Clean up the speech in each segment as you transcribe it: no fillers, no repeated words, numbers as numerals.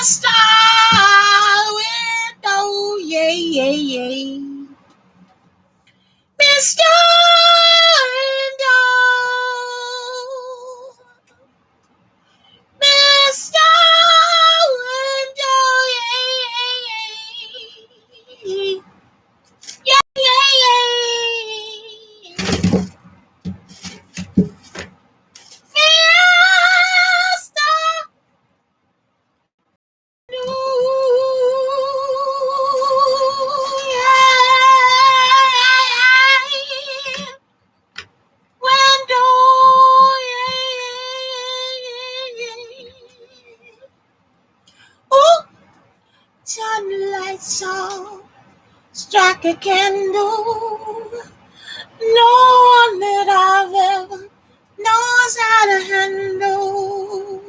Window, yeah. Mr. Window, Mr. Window, yeah. Turn the lights on, strike a candle. No one that I've ever knows how to handle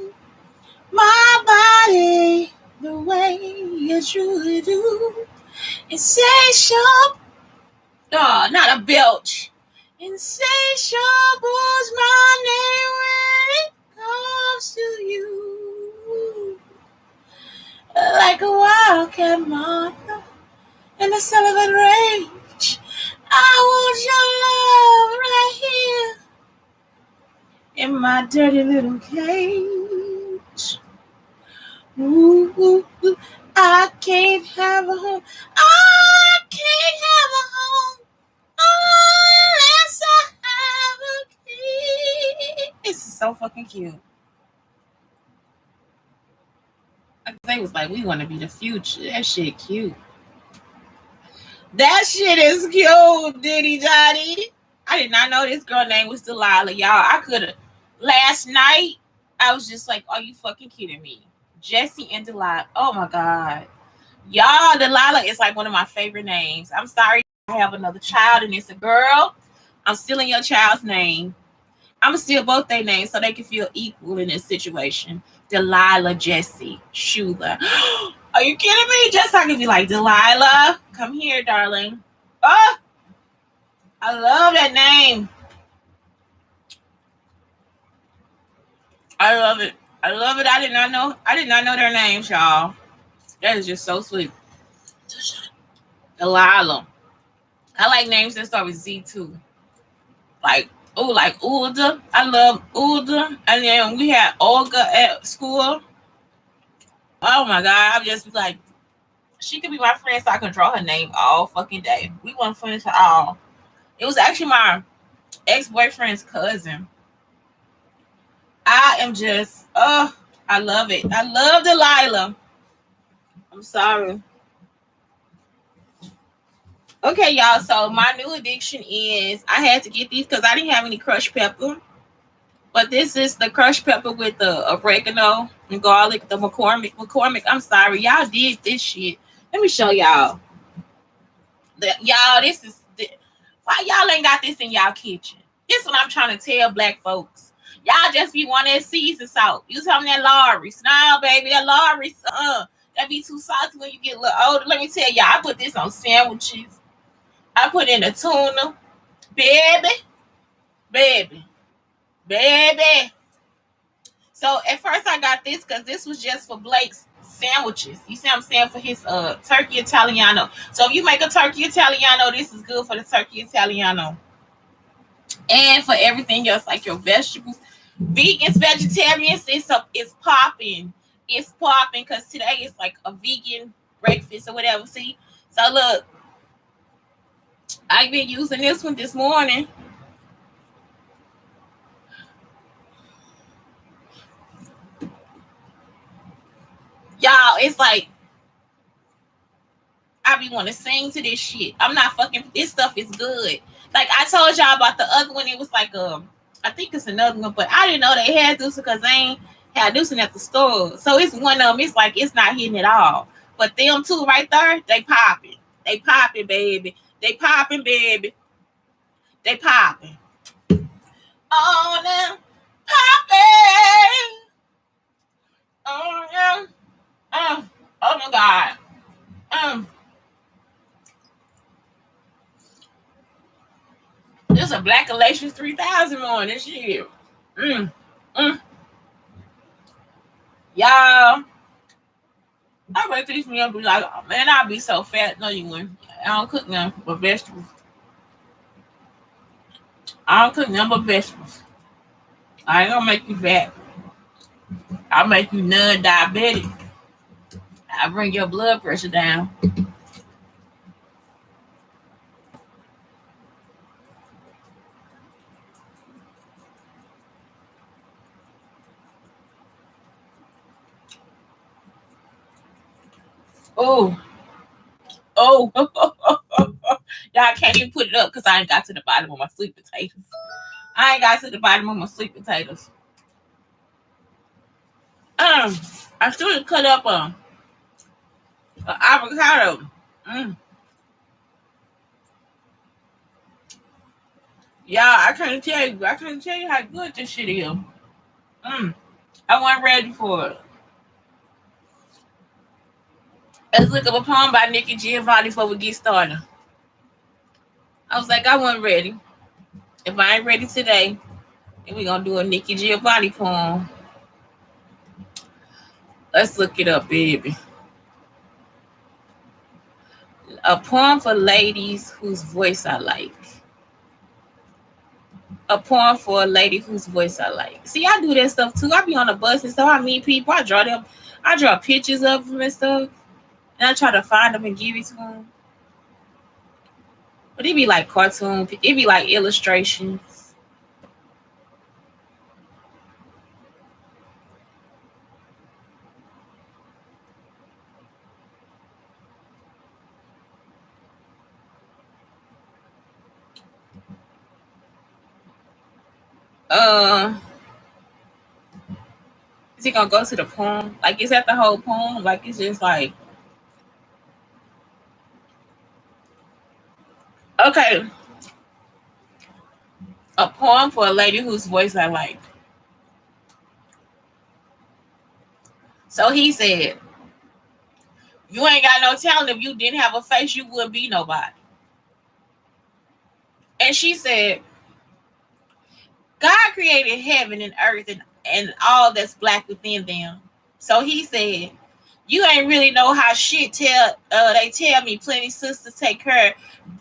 my body the way you truly do. Insatiable, no, not a belch. Insatiable's my name when it comes to you. Like a wildcat mother in a celibate rage, I want your love right here in my dirty little cage. Ooh, I can't have a home. I can't have a home unless I have a key. This is so fucking cute. They was like, we want to be the future. That shit cute. That shit is cute, Diddy Daddy. I did not know this girl name was Delilah, y'all. I could have. Last night, I was just like, are you fucking kidding me? Jesse and Delilah. Oh my God. Y'all, Delilah is like one of my favorite names. I'm sorry I have another child and it's a girl. I'm stealing your child's name. I'm going to steal both their names so they can feel equal in this situation. Delilah Jesse Schuler. Are you kidding me? Just so I can be like, Delilah, come here, darling. Oh, I love that name. I love it. I love it. I did not know their names, y'all. That is just so sweet. Delilah. I like names that start with Z too. Like Ulda. I love Ulda. And then we had Olga at school. Oh my God. I'm just like, she could be my friend so I can draw her name all fucking day. We weren't friends at all. It was actually my ex-boyfriend's cousin. I am just, I love it. I love Delilah. I'm sorry. Okay, y'all. So my new addiction is I had to get these because I didn't have any crushed pepper. But this is the crushed pepper with the oregano and garlic, the McCormick. I'm sorry. Y'all did this shit. Let me show y'all. Y'all, this is why y'all ain't got this in y'all kitchen. This is what I'm trying to tell black folks. Y'all just be wanting that season salt. You tell me that Lawry's. No, baby, that Lawry's, that be too salty when you get a little older. Let me tell y'all, I put this on sandwiches. I put in the tuna. Baby. So at first I got this because this was just for Blake's sandwiches. You see what I'm saying? For his turkey Italiano. So if you make a turkey Italiano, this is good for the turkey Italiano. And for everything else, like your vegetables. Vegans, vegetarians, it's popping. It's popping because today is like a vegan breakfast or whatever. See? So look, I've been using this one this morning. Y'all, it's like I be want to sing to this shit. I'm not fucking. This stuff is good. Like I told y'all about the other one. It was like I think it's another one, but I didn't know they had this because they ain't had this one at the store. So it's one of them. It's like it's not hitting at all. But them two right there, they popping. They popping, baby. They popping, baby. They popping. Oh, them popping. Oh yeah. Oh my God. There's a Black Galatians 3000 on this year. Y'all, I bet these men be like, oh, man, I'll be so fat. No, you wouldn't. I don't cook none but vegetables. I don't cook none but vegetables. I ain't gonna make you fat. I'll make you non-diabetic. I'll bring your blood pressure down. Oh, oh. Y'all can't even put it up because I ain't got to the bottom of my sweet potatoes. I ain't got to the bottom of my sweet potatoes. I should have cut up a avocado. Mm. Yeah, I can't tell you. I can't tell you how good this shit is. Mm. I wasn't ready for it. Let's look up a poem by NIKKI Giovanni before we get started. I was like, I wasn't ready. If I ain't ready today, then we're gonna do a NIKKI Giovanni poem. Let's look it up, baby. A poem for ladies whose voice I like. A poem for a lady whose voice I like. See, I do that stuff too. I be on the bus and stuff. I meet people. I draw them. I draw pictures of them and stuff. And I try to find them and give it to them. But it be like cartoon. It be like illustrations. Is he gonna go to the poem? Like, is that the whole poem? Like, it's just like, okay, a poem for a lady whose voice I like. So he said, you ain't got no talent. If you didn't have a face, you wouldn't be nobody. And she said, God created heaven and earth and all that's black within them. So he said, you ain't really know how shit they tell me plenty sisters take care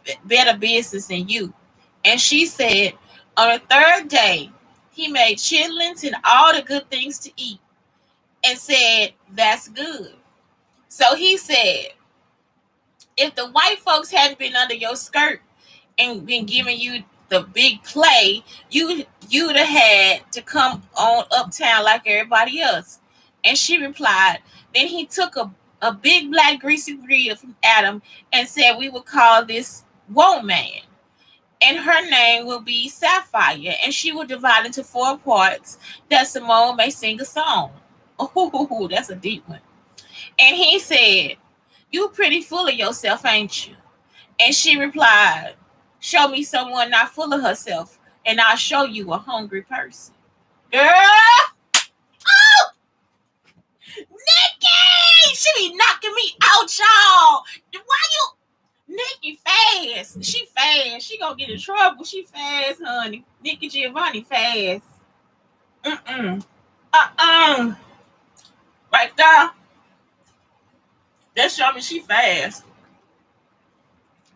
of better business than you. And she said, on the third day, he made chitlins and all the good things to eat and said, that's good. So he said, if the white folks hadn't been under your skirt and been giving you the big play, you'd have had to come on uptown like everybody else. And she replied, then he took a big black greasy reel from Adam and said we would call this woeman. And her name will be Sapphire, and she will divide into 4 parts that Simone may sing a song. Oh, that's a deep one. And he said, you pretty full of yourself, ain't you? And she replied, show me someone not full of herself, and I'll show you a hungry person. Girl! Oh! NIKKI! She be knocking me out, y'all. Why you... NIKKI fast. She fast. She gonna get in trouble. She fast, honey. NIKKI Giovanni fast. Right there. That show me she fast.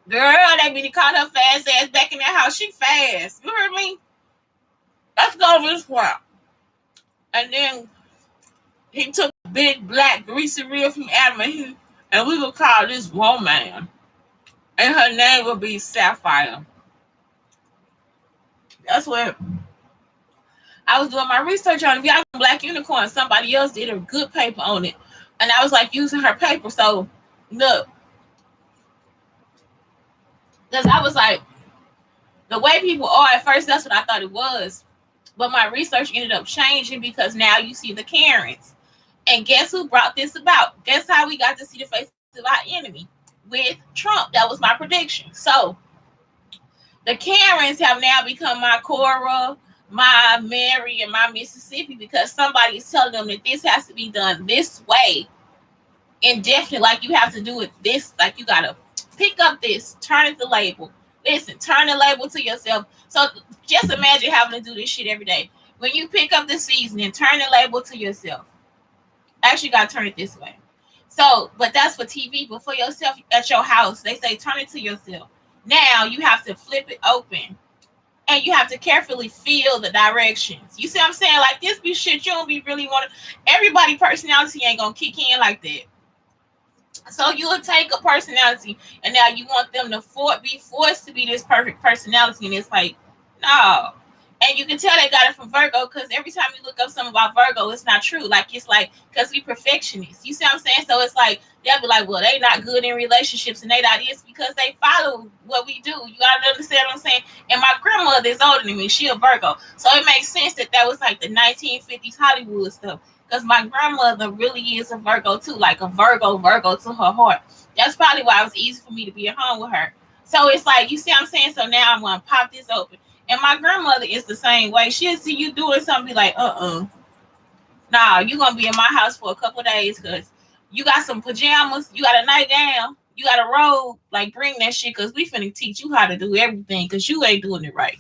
Girl, they be caught her fast ass back in that house. She fast. You heard me? Let's go this way. And then he took a big black greasy reel from Adam and we will call this woman. And her name will be Sapphire. That's what I was doing my research on. If y'all Black Unicorn, somebody else did a good paper on it. And I was like using her paper. So look. Because I was like, the way people are at first, that's what I thought it was. But my research ended up changing because now you see the Karens. And guess who brought this about? Guess how we got to see the face of our enemy? With Trump. That was my prediction. So the Karens have now become my Cora, my Mary, and my Mississippi because somebody is telling them that this has to be done this way. Indefinitely, like you have to do it this, like you got to pick up this, turn it the label. Listen, turn the label to yourself. So just imagine having to do this shit every day. When you pick up the seasoning, turn the label to yourself. Actually, you got to turn it this way. So, but that's for TV. But for yourself at your house, they say turn it to yourself. Now you have to flip it open, and you have to carefully feel the directions. You see what I'm saying? Like this be shit you don't be really want to. Everybody personality ain't gonna kick in like that. So you'll take a personality, and now you want them to be forced to be this perfect personality, and it's like, no. And you can tell they got it from Virgo because every time you look up something about Virgo, it's not true. Like it's like because we perfectionists. You see what I'm saying? So it's like they'll be like, well, they not good in relationships, and they not is because they follow what we do. You gotta understand what I'm saying? And my grandmother is older than me. She a Virgo, so it makes sense that was like the 1950s Hollywood stuff. Because my grandmother really is a Virgo too, like a Virgo to her heart. That's probably why it was easy for me to be at home with her. So it's like, you see what I'm saying? So now I'm going to pop this open. And my grandmother is the same way. She'll see you doing something, be like, nah, you're going to be in my house for a couple of days because you got some pajamas, you got a nightgown, you got a robe. Like, bring that shit because we finna teach you how to do everything because you ain't doing it right.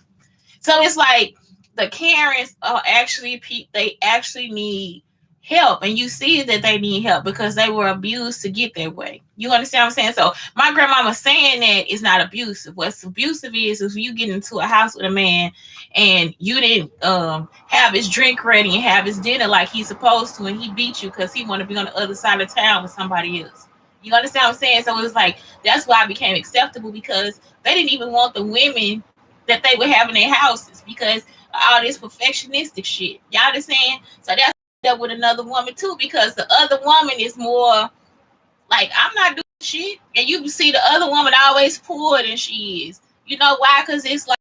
So it's like the Karens are actually, they actually need help, and you see that they need help because they were abused to get that way. You understand what I'm saying? So my grandmama saying that is not abusive. What's abusive is if you get into a house with a man and you didn't have his drink ready and have his dinner like he's supposed to, and he beat you because he want to be on the other side of town with somebody else. You understand what I'm saying? So it was like that's why it became acceptable because they didn't even want the women that they would have in their houses because all this perfectionistic shit. Y'all understand? So that's up with another woman too because the other woman is more like I'm not doing shit, and you see the other woman always poorer than she is. You know why? Because it's like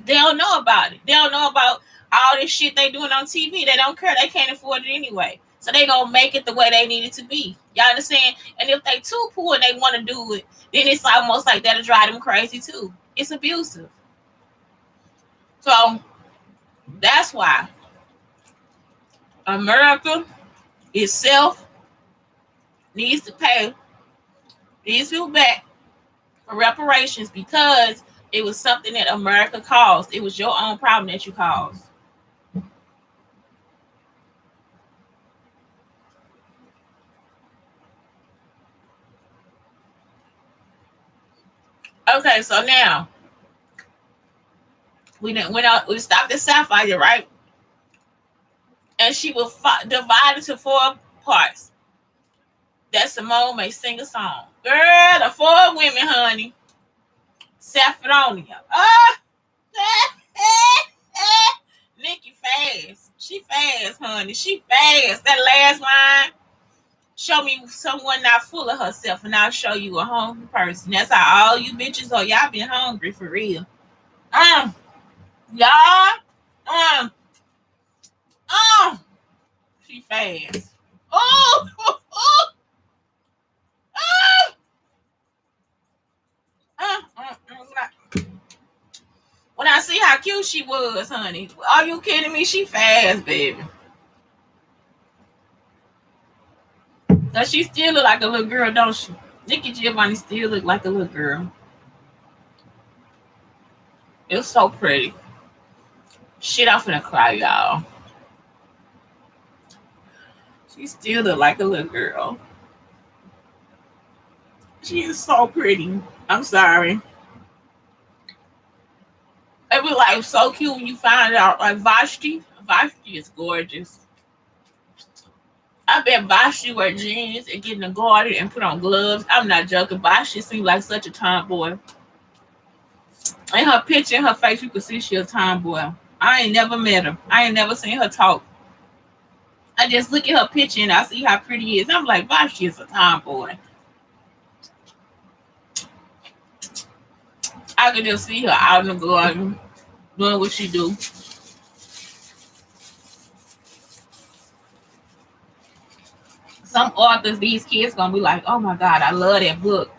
they don't know about it. They don't know about all this shit they doing on TV. They don't care. They can't afford it anyway. So they gonna make it the way they need it to be. Y'all understand? And if they too poor and they want to do it, then it's almost like that'll drive them crazy too. It's abusive. So that's why America itself needs to pay these people back for reparations because it was something that America caused. It was your own problem that you caused. Okay, so now we stopped at Sapphire, right? And she was divided into 4 parts. That Simone may sing a song. Girl, the 4 women, honey. Saffronia. NIKKI fast. She fast, honey. She fast. That last line. Show me someone not full of herself, and I'll show you a hungry person. That's how all you bitches are. Y'all been hungry for real. Y'all. She fast. Oh. When I see how cute she was, honey. Are you kidding me? She fast, baby. Does she still look like a little girl, don't she? NIKKI Giovanni still look like a little girl. It's so pretty. Shit, I'm finna cry, y'all. She still look like a little girl. She is so pretty. I'm sorry. It was like so cute when you find out. Like Vashti is gorgeous. I bet Vashti wear jeans and get in the garden and put on gloves. I'm not joking. Vashti seems like such a tomboy. In her picture, in her face, you can see she a tomboy. I ain't never met her. I ain't never seen her talk. I just look at her picture and I see how pretty she is. I'm like, Vashti is a tomboy. I could just see her out in the garden doing what she do. Some authors, these kids gonna be like, oh my God, I love that book.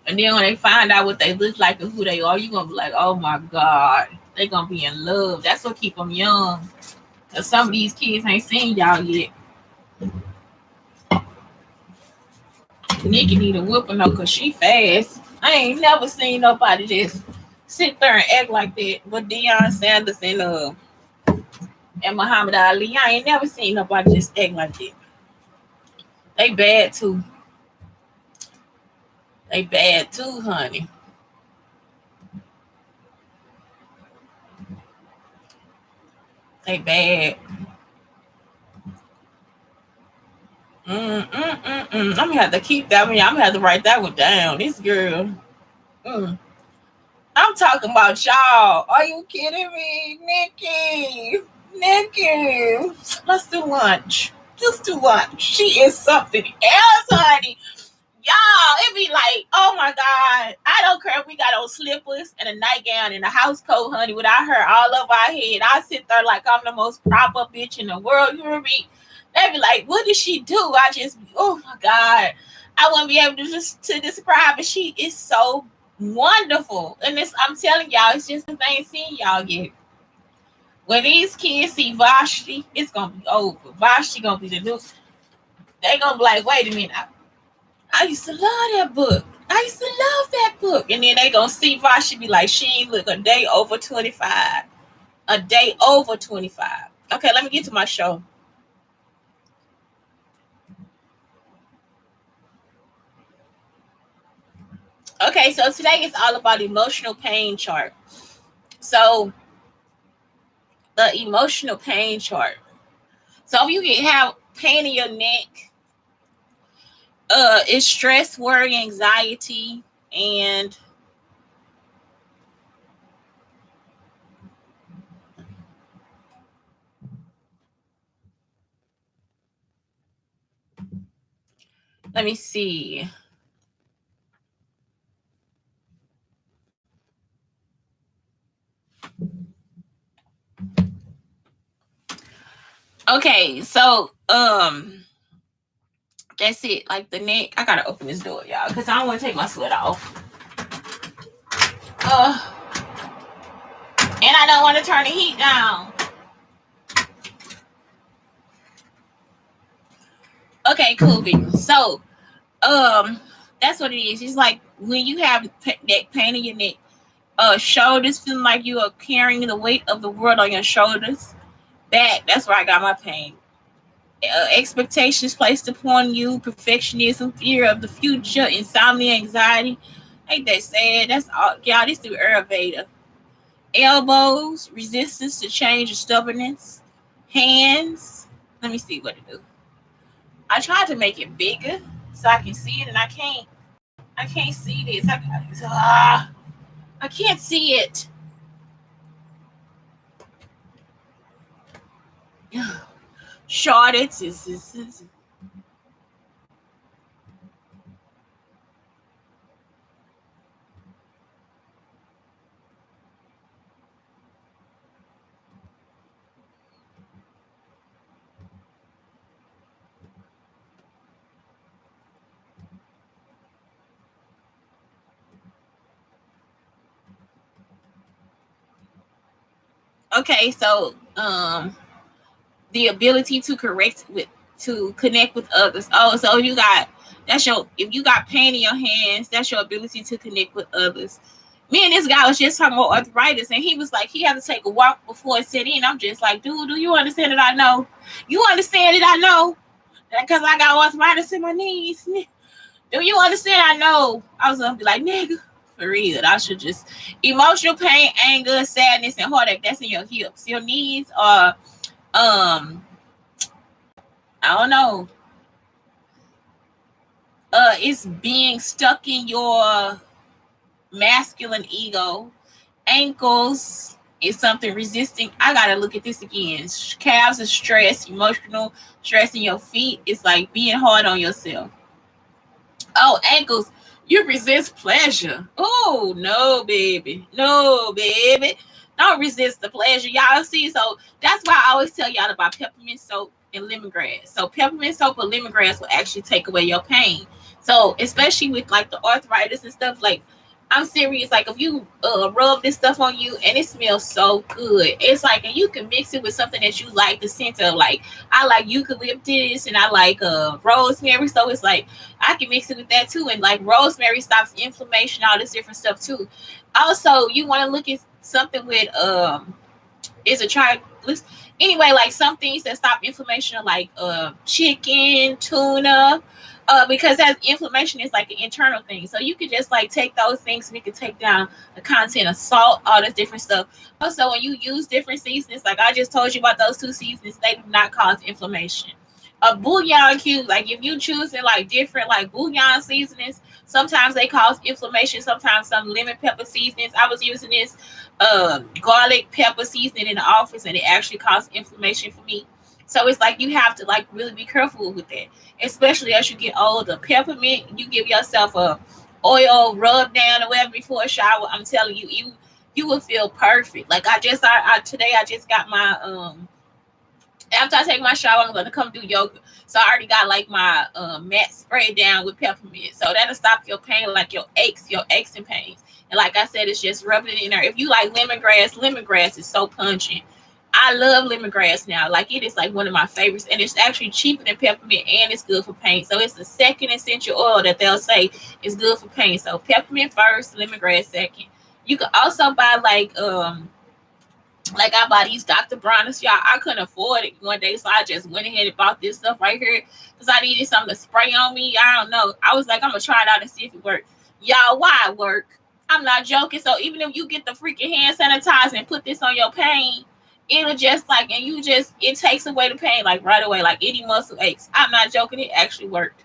And then when they find out what they look like and who they are, you're gonna be like, oh my God, they gonna be in love. That's what keep them young. Cause some of these kids ain't seen y'all yet. NIKKI need a whooping though, cause she fast. I ain't never seen nobody just sit there and act like that. But Deion Sanders and Muhammad Ali, I ain't never seen nobody just act like that. They bad too. They bad too, honey. They bad. I'm gonna have to keep that one. I'm gonna have to write that one down. This girl. Mm. I'm talking about y'all. Are you kidding me, Nikki? Nikki, let's do lunch. Just do lunch. She is something else, honey. Y'all, it be like, oh my God. I don't care if we got on slippers and a nightgown and a house coat, honey, without her all over our head. I sit there like I'm the most proper bitch in the world. You hear me? They be like, what did she do? I just, oh my God. I wouldn't be able to just to describe it. She is so wonderful. And this, I'm telling y'all, it's just I ain't seen y'all yet. When these kids see Vashti, it's gonna be over. Vashti gonna be the new. They gonna be like, wait a minute. I used to love that book. I used to love that book. And then they gonna see Vashti be like, she ain't look a day over 25. A day over 25. Okay, let me get to my show. Okay, so today is all about emotional pain chart. So the emotional pain chart. So if you can have pain in your neck, it's stress, worry, anxiety, and let me see. Okay, so that's it. Like the neck. I gotta open this door, y'all, because I don't want to take my sweater off. And I don't want to turn the heat down. Okay, cool. So, that's what it is. It's like when you have that pain in your neck, shoulders feeling like you are carrying the weight of the world on your shoulders. That's where I got my pain. Expectations placed upon you, perfectionism, fear of the future, insomnia, anxiety. Ain't that sad? That's all, y'all. This through Ayurveda. Elbows, resistance to change or stubbornness. Hands. Let me see what to do. I tried to make it bigger so I can see it, and I can't. I can't see this. I can't see it. Short it is. Okay, so the ability to connect with others. Oh, so if you got pain in your hands, that's your ability to connect with others. Me and this guy was just talking about arthritis, and he was like, he had to take a walk before it set in. I'm just like, dude, do you understand that I know? You understand that I know? Because I got arthritis in my knees. Do you understand? I know. I was gonna be like, nigga, for real. I should just emotional pain, anger, sadness, and heartache. That's in your hips. Your knees are I don't know. It's being stuck in your masculine ego. Ankles is something resisting. I gotta look at this again. Calves is stress, emotional stress in your feet. It's like being hard on yourself. Oh, ankles, you resist pleasure. Oh, no, baby. No, baby. Don't resist the pleasure. Y'all see, so that's why I always tell y'all about peppermint soap and lemongrass. So peppermint soap or lemongrass will actually take away your pain. So especially with like the arthritis and stuff, like I'm serious. Like if you rub this stuff on you and it smells so good, it's like, and you can mix it with something that you like the scent of. Like I like eucalyptus and I like rosemary, so it's like I can mix it with that too. And like rosemary stops inflammation, all this different stuff too. Also, you want to look at something with is a Anyway, like some things that stop inflammation are like chicken, tuna, because that inflammation is like an internal thing. So you could just like take those things and you can take down the content of salt, all this different stuff. Also, when you use different seasonings, like I just told you about those two seasonings, they do not cause inflammation. A bouillon cube, like if you choosing like different like bouillon seasonings, sometimes they cause inflammation. Sometimes some lemon pepper seasonings. I was using this garlic pepper seasoning in the office, and it actually caused inflammation for me. So it's like you have to like really be careful with that, especially as you get older. Peppermint, you give yourself a oil rub down or whatever before a shower. I'm telling you, you will feel perfect. Like today I just got my after I take my shower, I'm gonna come do yoga. So I already got like my mat sprayed down with peppermint. So that'll stop your pain, like your aches and pains. And like I said, it's just rubbing it in there. If you like lemongrass is so pungent. I love lemongrass now. Like it is like one of my favorites, and it's actually cheaper than peppermint, and it's good for pain. So it's the second essential oil that they'll say is good for pain. So peppermint first, lemongrass second. You can also buy like I bought these Dr. Bronner's, y'all. I couldn't afford it one day, so I just went ahead and bought this stuff right here because I needed something to spray on me. I don't know. I was like, I'm gonna try it out and see if it worked. Y'all, why it work? I'm not joking. So even if you get the freaking hand sanitizer and put this on your pain, it'll just like, and it takes away the pain like right away, like any muscle aches. I'm not joking. It actually worked.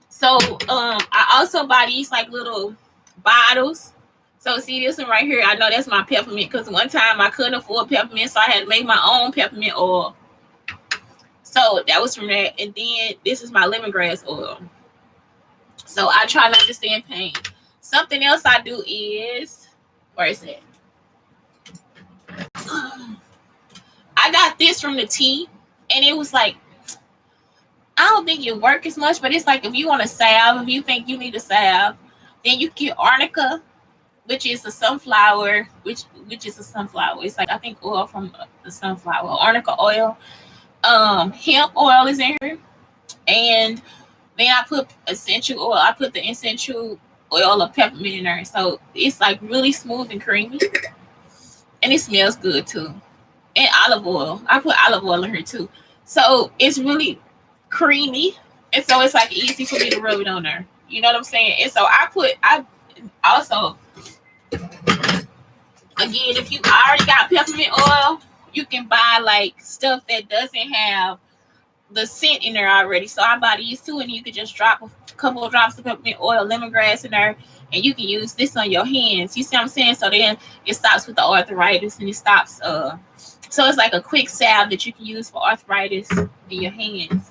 So I also buy these like little bottles. So see this one right here. I know that's my peppermint because one time I couldn't afford peppermint, so I had to make my own peppermint oil. So that was from that. And then this is my lemongrass oil. So I try not to stay in pain. Something else I do is, where is it? I got this from the tea, and it was like, I don't think it works as much, but it's like if you want a salve, if you think you need a salve, then you get arnica, which is a sunflower, which is a sunflower. It's like I think oil from the sunflower, arnica oil. Hemp oil is in here, and then I put essential oil. I put the essential oil of peppermint in there, so it's like really smooth and creamy, and it smells good too. And olive oil. I put olive oil in here too, so it's really creamy, and so it's like easy for me to rub it on there. You know what I'm saying? And so I also. Again, if you already got peppermint oil, you can buy like stuff that doesn't have the scent in there already. So I buy these too, and you can just drop a couple of drops of peppermint oil, lemongrass in there, and you can use this on your hands. You see what I'm saying? So then it stops with the arthritis, and it stops. So it's like a quick salve that you can use for arthritis in your hands.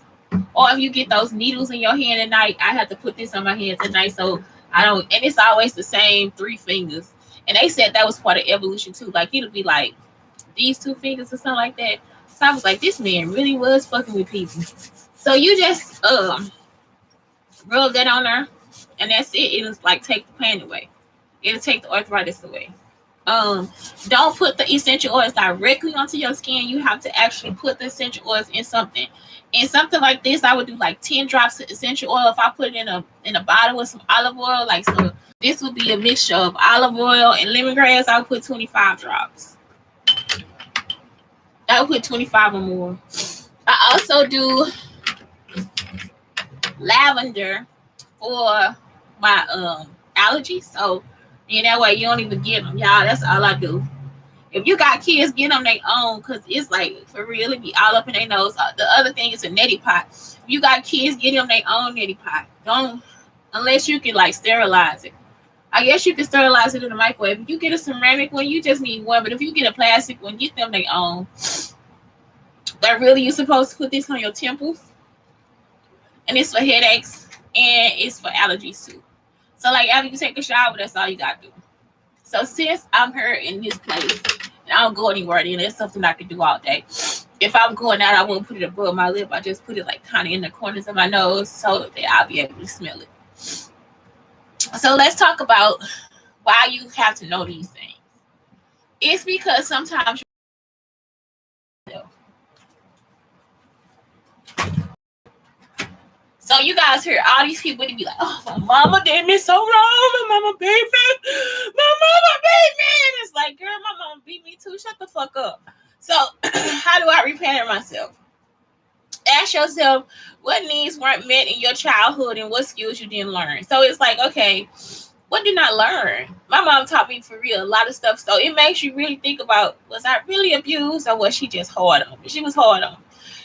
Or if you get those needles in your hand at night, I have to put this on my hands at night, so I don't. And it's always the same 3 fingers. And they said that was part of evolution too. Like it'll be like these 2 fingers or something like that. So I was like, this man really was fucking with people. So you just rub that on there, and that's it. It'll like take the pain away. It'll take the arthritis away. Don't put the essential oils directly onto your skin. You have to actually put the essential oils in something. In something like this, I would do like 10 drops of essential oil. If I put it in a bottle with some olive oil, like so, this would be a mixture of olive oil and lemongrass. I would put 25 drops. I would put 25 or more. I also do lavender for my allergies. So in that way, you don't even get them, y'all. That's all I do. If you got kids, get them their own, because it's like, for real, it be all up in their nose. The other thing is a neti pot. If you got kids, get them their own neti pot. Don't, unless you can like sterilize it. I guess you can sterilize it in the microwave. If you get a ceramic one, you just need one. But if you get a plastic one, get them their own. But really, you're supposed to put this on your temples. And it's for headaches, and it's for allergies too. So like after you take a shower, that's all you got to do. So since I'm here in this place, and I don't go anywhere, then it's something I can do all day. If I'm going out, I won't put it above my lip. I just put it like kind of in the corners of my nose so that I'll be able to smell it. So let's talk about why you have to know these things. It's because sometimes so you guys hear all these people to be like, oh, my mama did me so wrong. My mama beat me. My mama beat me. And it's like, girl, my mama beat me too. Shut the fuck up. So, how do I reparent myself? Ask yourself what needs weren't met in your childhood and what skills you didn't learn. So it's like, okay, what did I learn? My mom taught me for real a lot of stuff. So it makes you really think about, was I really abused or was she just hard on me? She was hard on me.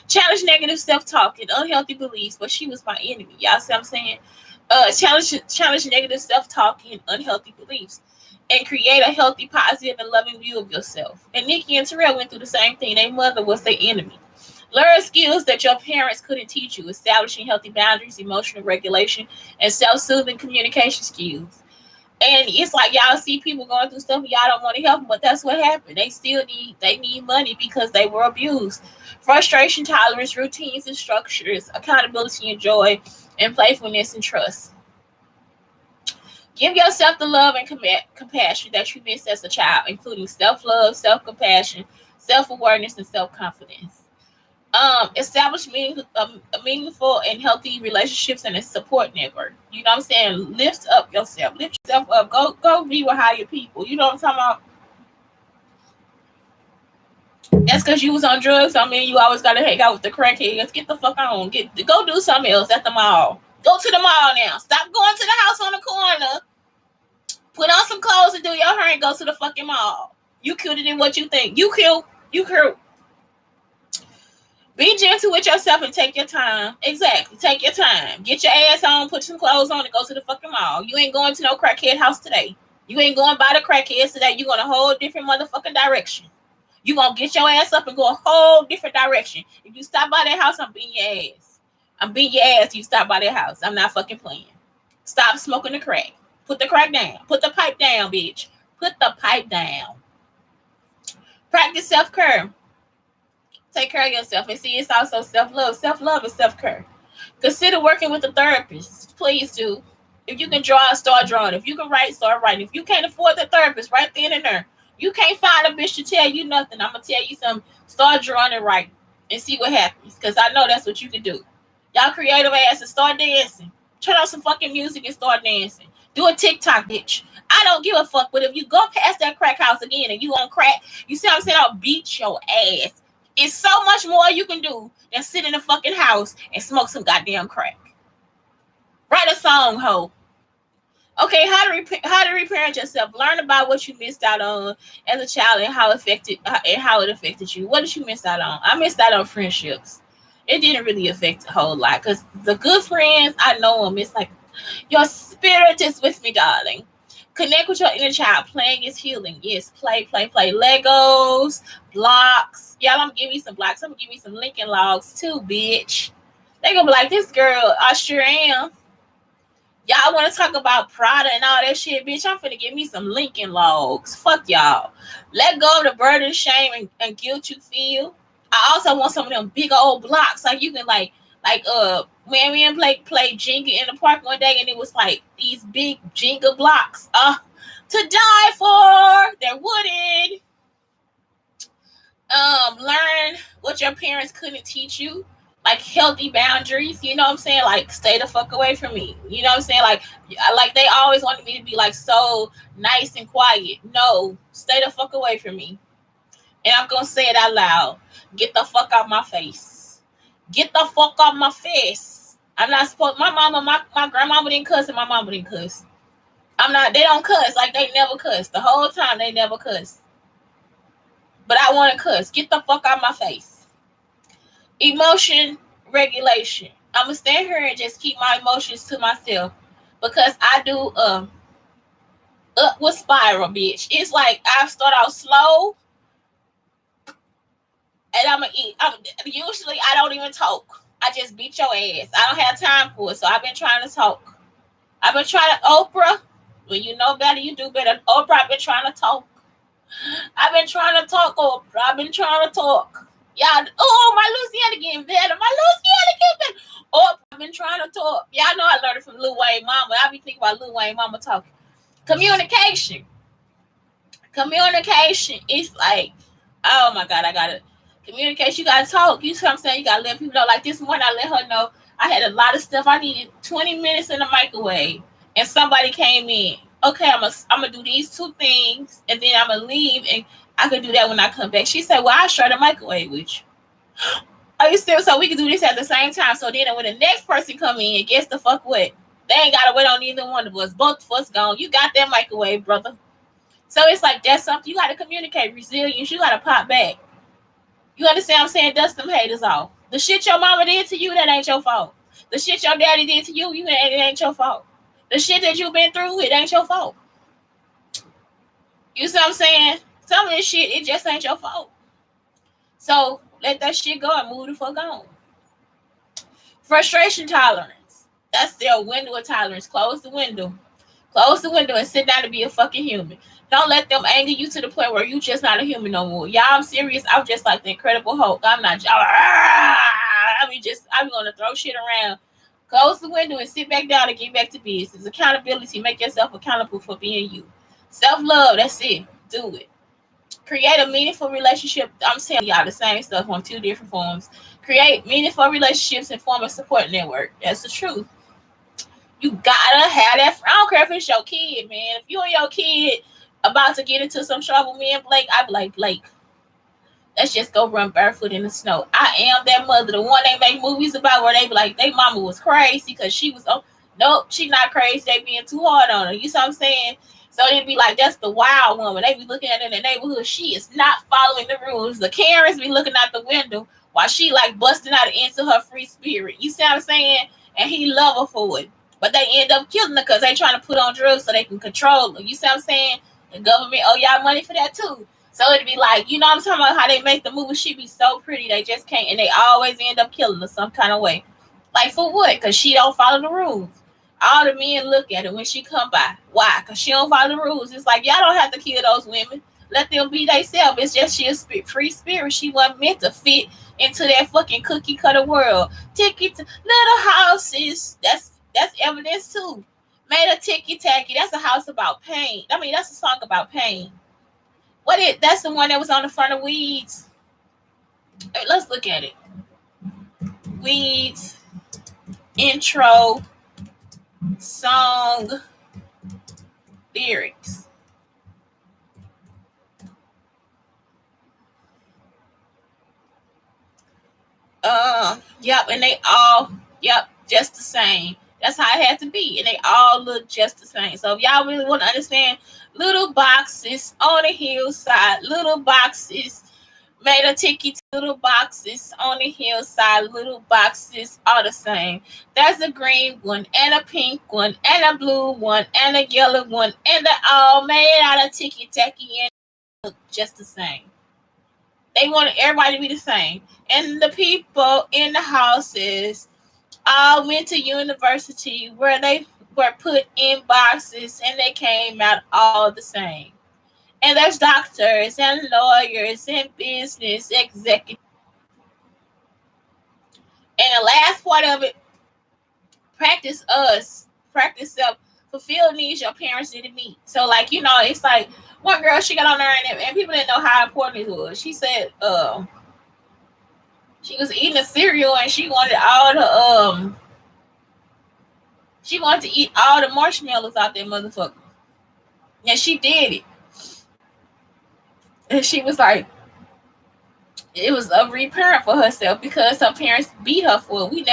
Challenge negative self-talk and unhealthy beliefs, but she was my enemy. Y'all see what I'm saying? Challenge negative self-talk and unhealthy beliefs and create a healthy, positive, and loving view of yourself. And Nikki and Terrell went through the same thing. Their mother was their enemy. Learn skills that your parents couldn't teach you, establishing healthy boundaries, emotional regulation, and self-soothing communication skills. And it's like y'all see people going through stuff and y'all don't want to help them, but that's what happened. They need money because they were abused. Frustration, tolerance, routines and structures, accountability and joy, and playfulness and trust. Give yourself the love and compassion that you missed as a child, including self-love, self-compassion, self-awareness, and self-confidence. Establish meaningful and healthy relationships and a support network. You know what I'm saying? Lift up yourself. Lift yourself up. Go be with higher people. You know what I'm talking about? That's because you was on drugs. I mean, you always gotta hang out with the crackheads. Get the fuck on. Go do something else at the mall. Go to the mall now. Stop going to the house on the corner. Put on some clothes and do your hair and go to the fucking mall. You cuter than what you think. You cute. Be gentle with yourself and take your time. Exactly. Take your time. Get your ass on, put some clothes on, and go to the fucking mall. You ain't going to no crackhead house today. You ain't going by the crackheads today. You going a whole different motherfucking direction. You gonna get your ass up and go a whole different direction. If you stop by that house, I'm beating your ass. I'm beating your ass if you stop by that house. I'm not fucking playing. Stop smoking the crack. Put the crack down. Put the pipe down, bitch. Put the pipe down. Practice self-care. Take care of yourself. And see, it's also self-love. Self-love is self-care. Consider working with a therapist. Please do. If you can draw, start drawing. If you can write, start writing. If you can't afford the therapist, right then and there. You can't find a bitch to tell you nothing. I'm going to tell you something. Start drawing and writing and see what happens. Because I know that's what you can do. Y'all creative asses, start dancing. Turn on some fucking music and start dancing. Do a TikTok, bitch. I don't give a fuck. But if you go past that crack house again and you on crack, you see what I'm saying? I'll beat your ass. It's so much more you can do than sit in a fucking house and smoke some goddamn crack. Write a song, ho. Okay, how to reparent yourself. Learn about what you missed out on as a child and how it affected you. What did you miss out on? I missed out on friendships. It didn't really affect a whole lot because the good friends, I know them. It's like, your spirit is with me, darling. Connect with your inner child. Playing is healing. Yes, play. Legos, blocks. Y'all, I'm gonna give you some blocks. I'm gonna give you some Lincoln logs too, bitch. They gonna be like, this girl, I sure am. Y'all want to talk about Prada and all that shit, bitch? I'm finna give me some Lincoln logs. Fuck y'all. Let go of the burden, shame, and guilt you feel. I also want some of them big old blocks, like you can when we play Jenga in the park one day, and it was like these big Jenga blocks. To die for. They're wooden. Learn what your parents couldn't teach you. Like healthy boundaries, you know what I'm saying? Like, stay the fuck away from me. You know what I'm saying? Like they always wanted me to be like so nice and quiet. No, stay the fuck away from me. And I'm gonna say it out loud. Get the fuck out my face. Get the fuck out my face. I'm not supposed. My grandmama didn't cuss and my mama didn't cuss. They don't cuss. Like, they never cuss. The whole time they never cuss. But I want to cuss. Get the fuck out my face. Emotion regulation. I'm going to stand here and just keep my emotions to myself. Because I do upward spiral, bitch. It's like I start out slow. And I'm going to eat. Usually I don't even talk. I just beat your ass. I don't have time for it. So I've been trying to talk. I've been trying to Oprah. When you know better, you do better. Oprah, I've been trying to talk. I've been trying to talk, Oprah. I've been trying to talk. Y'all, my Louisiana getting better. Oprah, I've been trying to talk. Y'all know I learned it from Lil Wayne Mama. I be thinking about Lil Wayne Mama talking. Communication is like, oh my God, I got it. Communication, you got to talk. You see what I'm saying? You got to let people know. Like this morning, I let her know I had a lot of stuff. I needed 20 minutes in the microwave. And somebody came in. Okay, I'm gonna do these two things, and then I'm gonna leave and I could do that when I come back. She said, well, I'll share the microwave with you. Are you still so we can do this at the same time? So then when the next person come in, guess the fuck what? They ain't gotta wait on either one of us. Both of us gone. You got that microwave, brother. So it's like that's something you gotta communicate. Resilience, you gotta pop back. You understand what I'm saying? Dust them haters off. The shit your mama did to you, that ain't your fault. The shit your daddy did to you, it ain't your fault. The shit that you've been through, it ain't your fault. You see what I'm saying? Some of this shit, it just ain't your fault. So let that shit go and move the fuck on. Frustration tolerance. That's their window of tolerance. Close the window. Close the window and sit down and be a fucking human. Don't let them anger you to the point where you just not a human no more. Y'all, I'm serious. I'm just like the Incredible Hulk. I'm not. I'm gonna throw shit around. Close the window and sit back down and get back to business. Accountability. Make yourself accountable for being you. Self-love. That's it. Do it. Create a meaningful relationship. I'm telling y'all the same stuff on 2 different forms. Create meaningful relationships and form a support network. That's the truth. You gotta have that. I don't care if it's your kid, man. If you and your kid about to get into some trouble, me and Blake, I'd be like, Blake, let's just go run barefoot in the snow. I am that mother, the one they make movies about where they be like, they mama was crazy because she was, nope, she not crazy. They being too hard on her. You see what I'm saying? So they'd be like, that's the wild woman. They be looking at her in the neighborhood. She is not following the rules. The Karens be looking out the window while she like busting out into her free spirit. You see what I'm saying? And he love her for it. But they end up killing her because they trying to put on drugs so they can control her. You see what I'm saying? The government owe y'all money for that too. So it'd be like, you know what I'm talking about? How they make the movie. She be so pretty. They just can't. And they always end up killing her some kind of way. Like for what? Because she don't follow the rules. All the men look at her when she come by. Why? Because she don't follow the rules. It's like, y'all don't have to kill those women. Let them be themselves. It's just she a free spirit. She wasn't meant to fit into that fucking cookie cutter world. Ticket to little houses. That's evidence too. Made a ticky tacky. That's a house about pain. I mean, that's a song about pain. That's the one that was on the front of Weeds. Hey, let's look at it. Weeds intro song lyrics. Yep, and they all, just the same. That's how it had to be, and they all look just the same. So if y'all really want to understand, little boxes on the hillside, little boxes made a ticket, little boxes on the hillside, little boxes all the same. There's a green one and a pink one and a blue one and a yellow one, and they're all made out of ticky tacky and look just the same. They wanted everybody to be the same. And the people in the houses all went to university where they were put in boxes and they came out all the same. And there's doctors and lawyers and business executives. And the last part of it, practice self, fulfill needs your parents didn't meet. So like, it's like one girl, she got on there and people didn't know how important it was. She said she was eating a cereal and she wanted to eat all the marshmallows out there, motherfucker. And she did it. And she was like, it was a reparent for herself because her parents beat her for it.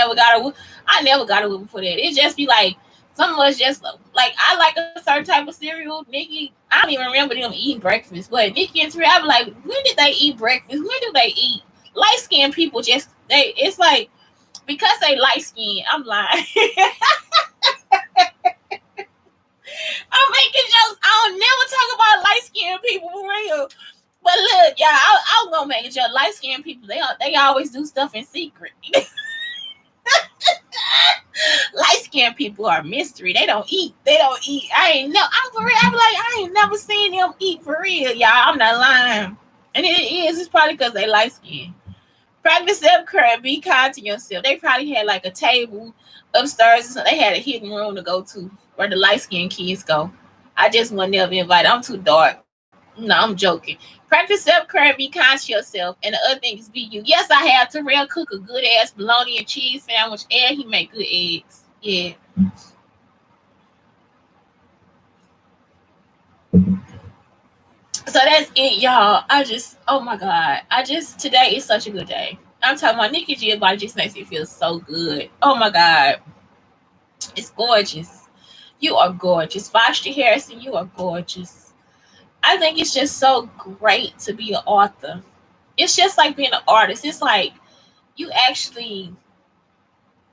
I never got a whooping for that. It just be like, some of us just, like, I like a certain type of cereal. Nikki, I don't even remember them eating breakfast. But Nikki and Tari, I be like, when did they eat breakfast? When do they eat? Light-skinned people it's like, because they light-skinned, I'm lying. I'm making jokes. I don't never talk about light-skinned people for real. But look, y'all, I'm gonna make a joke. Light-skinned people, they always do stuff in secret. Light-skinned people are mystery. They don't eat. I'm for real. I'm like, I ain't never seen them eat for real, y'all. I'm not lying. And it's probably because they light-skinned. Practice self-care. Be kind to yourself. They probably had like a table upstairs, so they had a hidden room to go to where the light-skinned kids go. I just was never invited. I'm too dark. No, I'm joking. Practice self-care and be kind to yourself. And the other thing is be you. Yes, I have Terrell cook a good ass bologna and cheese sandwich, and he make good eggs. Yeah. So that's it, y'all. Oh my God. Today is such a good day. I'm talking about Nikki Giovanni just makes me feel so good. Oh my God. It's gorgeous. You are gorgeous. Vashti Harrison, you are gorgeous. I think it's just so great to be an author. It's just like being an artist. It's like you actually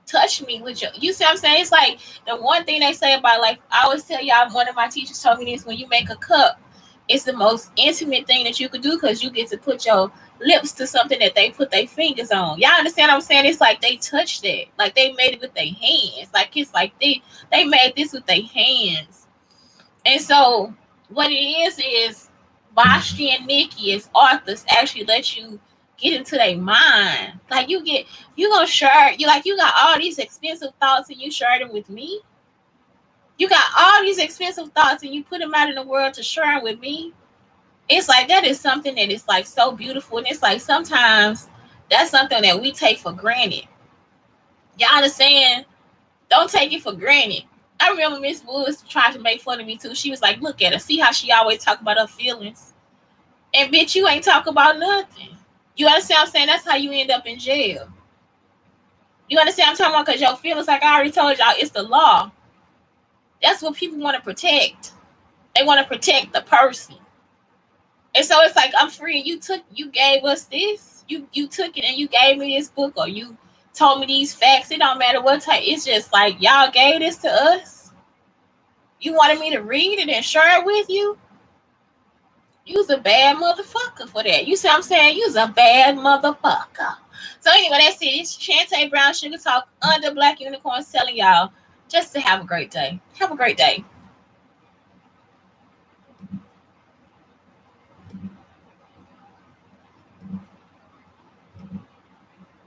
touch me with you see what I'm saying? It's like the one thing they say about, like, I always tell y'all, one of my teachers told me this: when you make a cup, it's the most intimate thing that you could do, because you get to put your lips to something that they put their fingers on. Y'all understand what I'm saying? It's like they touched it, like they made it with their hands. Like it's like they made this with their hands. And so what it is Vashti and Nikki as authors actually let you get into their mind. Like you gonna share, you got all these expensive thoughts and you share them with me. You got all these expensive thoughts and you put them out in the world to share them with me. It's like that is something that is like so beautiful. And it's like sometimes that's something that we take for granted. Y'all understand? Don't take it for granted. I remember Miss Woods tried to make fun of me too. She was like, look at her. See how she always talk about her feelings? And bitch, you ain't talk about nothing. You understand what I'm saying? That's how you end up in jail. You understand what I'm talking about? Because your feelings, like I already told y'all, it's the law. That's what people want to protect. They want to protect the person. And so it's like, I'm free. You gave us this. You took it and you gave me this book, or you told me these facts. It don't matter what type. It's just like, y'all gave this to us. You wanted me to read it and share it with you. You's a bad motherfucker for that. You see what I'm saying? You's a bad motherfucker. So anyway, that's it. It's Chante Brown Sugar Talk under Black Unicorns telling y'all just to have a great day. Have a great day.